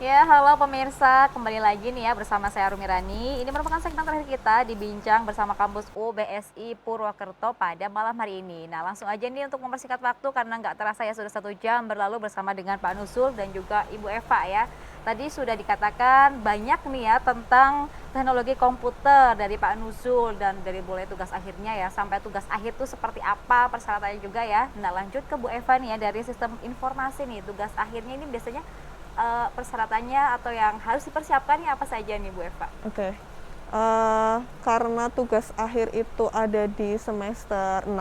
Ya, halo pemirsa, kembali lagi nih ya bersama saya Rumi Rani. Ini merupakan segmen terakhir kita di Bincang bersama kampus UBSI Purwokerto pada malam hari ini. Nah, langsung aja nih untuk mempersingkat waktu karena nggak terasa ya sudah 1 jam berlalu bersama dengan Pak Nusul dan juga Ibu Eva ya. Tadi sudah dikatakan banyak nih ya tentang teknologi komputer dari Pak Nusul dan dari mulai tugas akhirnya ya sampai tugas akhir tuh seperti apa persyaratannya juga ya. Nah, lanjut ke Bu Eva nih ya dari sistem informasi nih. Tugas akhirnya ini biasanya persyaratannya atau yang harus dipersiapkan ya apa saja nih Bu Eva? Oke. Karena tugas akhir itu ada di semester 6,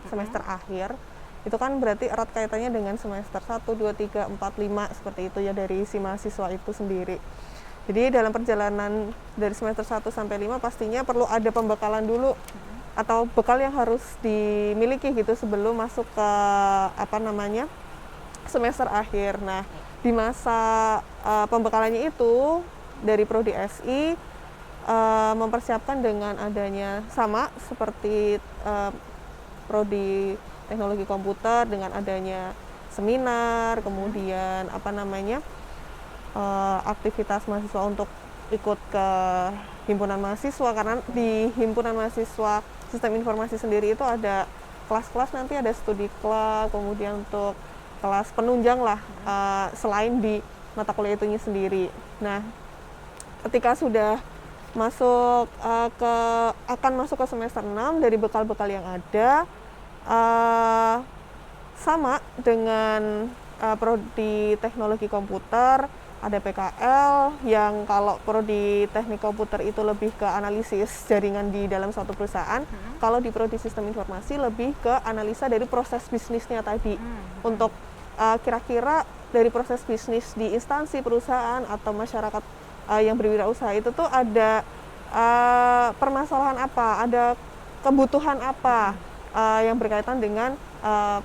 semester akhir, itu kan berarti erat kaitannya dengan semester 1, 2, 3, 4, 5, seperti itu ya dari si mahasiswa itu sendiri. Jadi dalam perjalanan dari semester 1 sampai 5 pastinya perlu ada pembekalan dulu atau bekal yang harus dimiliki gitu sebelum masuk ke semester akhir. Nah, di masa pembekalannya itu dari Prodi SI mempersiapkan dengan adanya sama seperti Prodi Teknologi Komputer dengan adanya seminar, kemudian aktivitas mahasiswa untuk ikut ke himpunan mahasiswa, karena di himpunan mahasiswa sistem informasi sendiri itu ada kelas-kelas, nanti ada studi club, kemudian untuk kelas penunjang lah selain di mata kuliah itunya sendiri. Nah, ketika sudah akan masuk ke semester 6, dari bekal-bekal yang ada sama dengan prodi teknologi komputer, ada PKL yang kalau prodi teknik komputer itu lebih ke analisis jaringan di dalam suatu perusahaan. Kalau di prodi sistem informasi lebih ke analisa dari proses bisnisnya tadi. Untuk kira-kira dari proses bisnis di instansi perusahaan atau masyarakat yang berwirausaha itu tuh ada permasalahan apa, ada kebutuhan apa yang berkaitan dengan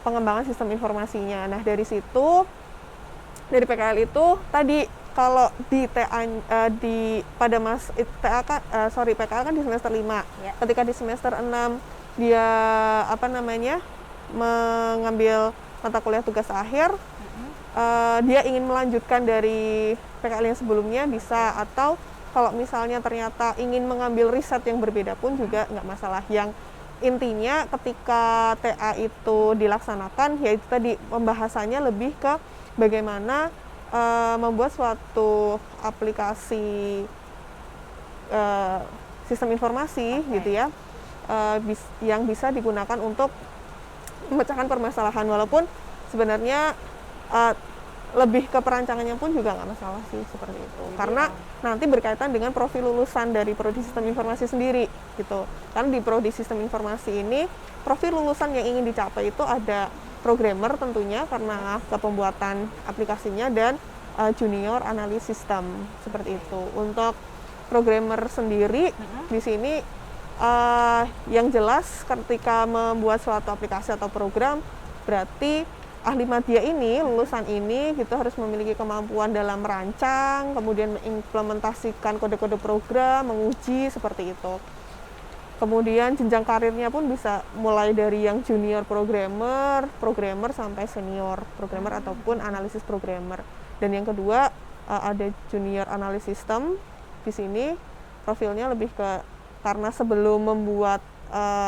pengembangan sistem informasinya. Nah, dari situ, dari PKL itu tadi kalau di PKL kan di semester 5. Ya. Ketika di semester 6 dia mengambil mata kuliah tugas akhir, dia ingin melanjutkan dari PKL yang sebelumnya bisa, atau kalau misalnya ternyata ingin mengambil riset yang berbeda pun juga nggak masalah. Yang intinya ketika TA itu dilaksanakan, yaitu tadi pembahasannya lebih ke bagaimana membuat suatu aplikasi sistem informasi gitu ya, yang bisa digunakan untuk memecahkan permasalahan, walaupun sebenarnya lebih ke perancangannya pun juga nggak masalah sih seperti itu. Karena nanti berkaitan dengan profil lulusan dari prodi sistem informasi sendiri gitu. Karena di prodi sistem informasi ini profil lulusan yang ingin dicapai itu ada programmer tentunya karena kepembuatan aplikasinya, dan junior analis sistem seperti itu. Untuk programmer sendiri di sini yang jelas ketika membuat suatu aplikasi atau program, berarti ahli madya ini, lulusan ini gitu harus memiliki kemampuan dalam merancang, kemudian mengimplementasikan kode-kode program, menguji, seperti itu. Kemudian jenjang karirnya pun bisa mulai dari yang junior programmer sampai senior programmer ataupun analisis programmer. Dan yang kedua ada junior analis sistem. Di sini profilnya lebih ke, karena sebelum membuat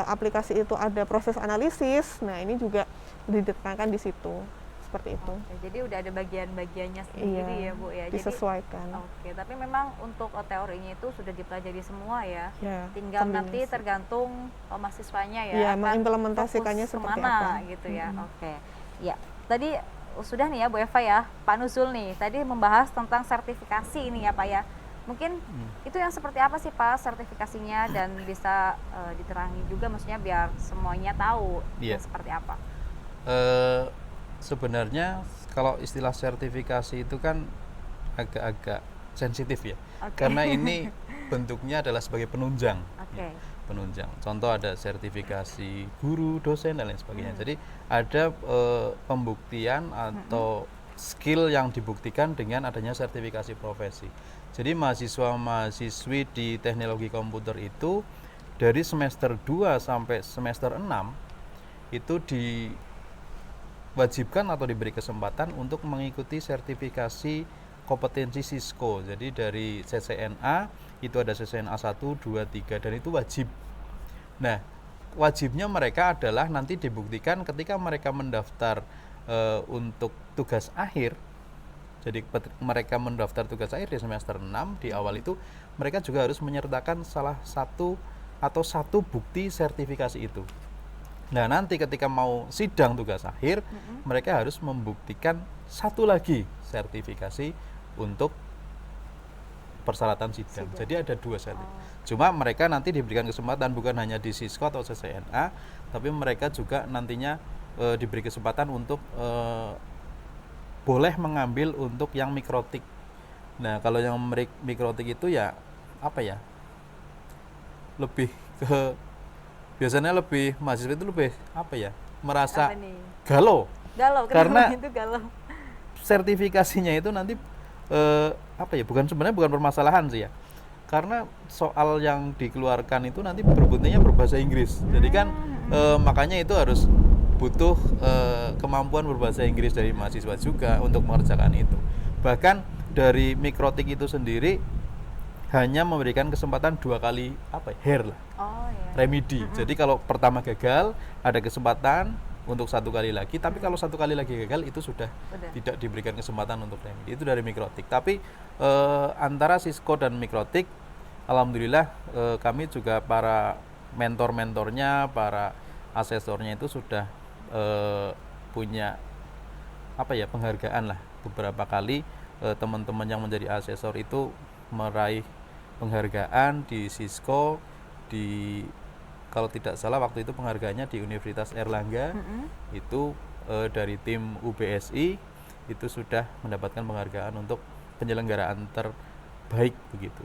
aplikasi itu ada proses analisis. Nah, ini juga ditekankan di situ seperti itu. Oke, jadi udah ada bagian-bagiannya sendiri ya Bu ya. Disesuaikan. Oke, tapi memang untuk teorinya itu sudah dipelajari semua ya. Ya, Tinggal nanti tergantung mahasiswanya ya. Ya, akan mengimplementasikannya fokus seperti kemana apa gitu ya. Oke. Ya, tadi sudah nih ya Bu Eva ya, Pak Nuzul nih tadi membahas tentang sertifikasi ini ya Pak ya. Mungkin itu yang seperti apa sih Pak sertifikasinya, dan bisa diterangi juga maksudnya biar semuanya tahu yang seperti apa. Sebenarnya kalau istilah sertifikasi itu kan agak-agak sensitif ya, karena ini bentuknya adalah sebagai penunjang. Oke. Penunjang. Contoh ada sertifikasi guru, dosen dan lain sebagainya. Jadi ada pembuktian atau skill yang dibuktikan dengan adanya sertifikasi profesi. Jadi mahasiswa-mahasiswi di teknologi komputer itu dari semester 2 sampai semester 6 itu diwajibkan atau diberi kesempatan untuk mengikuti sertifikasi kompetensi Cisco. Jadi dari CCNA itu ada CCNA 1, 2, 3 dan itu wajib. Nah, wajibnya mereka adalah nanti dibuktikan ketika mereka mendaftar untuk tugas akhir. Jadi mereka mendaftar tugas akhir di semester 6 di awal itu mereka juga harus menyertakan salah satu atau satu bukti sertifikasi itu. Nah, nanti ketika mau sidang tugas akhir, mereka harus membuktikan satu lagi sertifikasi untuk persyaratan sidang. Jadi ada 2 sertifikasi. Cuma mereka nanti diberikan kesempatan bukan hanya di Cisco atau CCNA, tapi mereka juga nantinya diberi kesempatan untuk boleh mengambil untuk yang mikrotik. Nah, kalau yang mikrotik itu ya apa ya? Lebih ke biasanya lebih mahasiswa itu lebih apa ya? Merasa galau. Galau, karena itu galau. Sertifikasinya itu nanti apa ya? Sebenarnya bukan permasalahan sih ya. Karena soal yang dikeluarkan itu nanti berbunyinya berbahasa Inggris. Jadi kan makanya itu harus butuh kemampuan berbahasa Inggris dari mahasiswa juga untuk mengerjakan itu. Bahkan dari mikrotik itu sendiri hanya memberikan kesempatan 2 kali hair lah, remedi. Jadi kalau pertama gagal ada kesempatan untuk 1 kali lagi, tapi kalau 1 kali lagi gagal itu sudah tidak diberikan kesempatan untuk remedi. Itu dari mikrotik. Tapi antara Cisco dan mikrotik, alhamdulillah kami juga para mentor-mentornya, para asesornya itu sudah punya penghargaan lah. Beberapa kali teman-teman yang menjadi asesor itu meraih penghargaan di Cisco, kalau tidak salah waktu itu penghargaannya di Universitas Airlangga. Itu dari tim UBSI itu sudah mendapatkan penghargaan untuk penyelenggaraan terbaik begitu.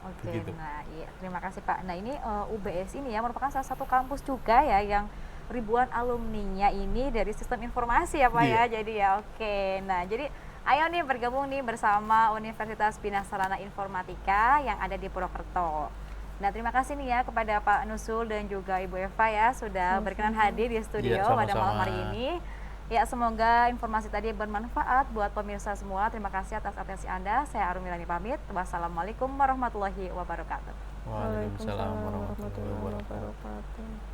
Oke, nah iya, terima kasih Pak. Nah ini UBS ini ya merupakan salah satu kampus juga ya yang ribuan alumninya ini dari sistem informasi ya Pak ya. Jadi ya oke. Nah jadi ayo nih bergabung nih bersama Universitas Bina Sarana Informatika yang ada di Purwokerto. Nah terima kasih nih ya kepada Pak Nusul dan juga Ibu Eva ya sudah berkenan hadir di studio pada malam hari ini. Ya semoga informasi tadi bermanfaat buat pemirsa semua. Terima kasih atas atensi Anda. Saya Arum Milani pamit. Wassalamualaikum warahmatullahi wabarakatuh. Waalaikumsalam warahmatullahi wabarakatuh.